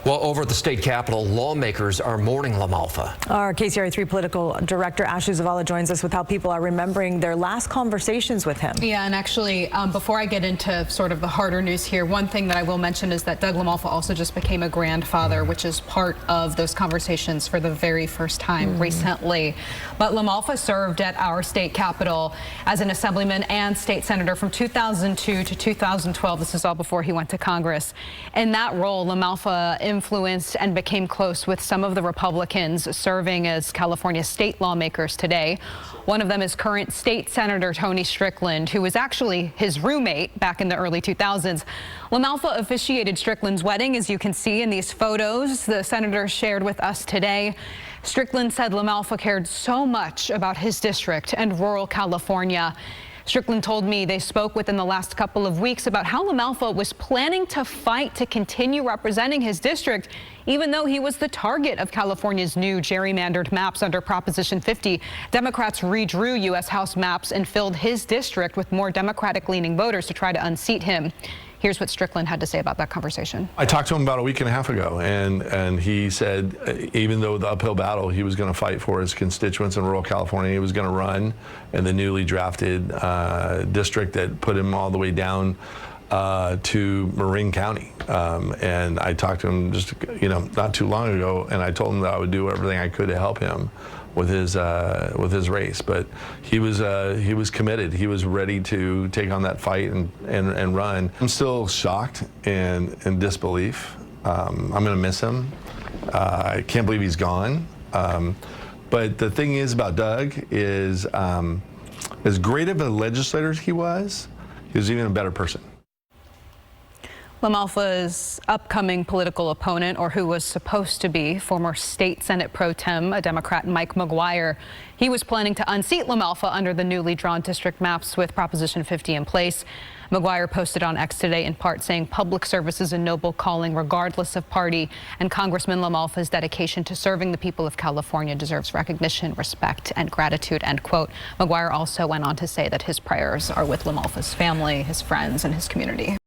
Well, over at the state capitol, lawmakers are mourning LaMalfa. Our KCRA3 political director, Ashley Zavala, joins us with how people are remembering their last conversations with him. Yeah, and actually, before I get into sort of the harder news here, one thing that I will mention is that Doug LaMalfa also just became a grandfather, which is part of those conversations for the very first time recently. But LaMalfa served at our state capitol as an assemblyman and state senator from 2002 to 2012. This is all before he went to Congress. In that role, LaMalfa influenced and became close with some of the Republicans serving as California state lawmakers today. One of them is current state senator Tony Strickland, who was actually his roommate back in the early 2000s. LaMalfa officiated Strickland's wedding, as you can see in these photos the senator shared with us today. Strickland said LaMalfa cared so much about his district and rural California. Strickland told me they spoke within the last couple of weeks about how LaMalfa was planning to fight to continue representing his district, even though he was the target of California's new gerrymandered maps under Proposition 50. Democrats redrew U.S. House maps and filled his district with more Democratic-leaning voters to try to unseat him. Here's what Strickland had to say about that conversation. I talked to him about a week and a half ago, and he said even though the uphill battle he was going to fight for his constituents in rural California, he was going to run in the newly drafted district that put him all the way down to Marin County. And I talked to him just not too long ago, and I told him that I would do everything I could to help him with his race. But he was committed. He was ready to take on that fight and run. I'm still shocked and in disbelief. I'm going to miss him. I can't believe he's gone. But the thing is about Doug is, as great of a legislator he was even a better person. LaMalfa's upcoming political opponent, or who was supposed to be former state Senate pro tem, a Democrat, Mike McGuire, he was planning to unseat LaMalfa under the newly drawn district maps with Proposition 50 in place. McGuire posted on X today in part saying public service is a noble calling regardless of party, and Congressman LaMalfa's dedication to serving the people of California deserves recognition, respect, and gratitude, end quote. McGuire also went on to say that his prayers are with LaMalfa's family, his friends, and his community.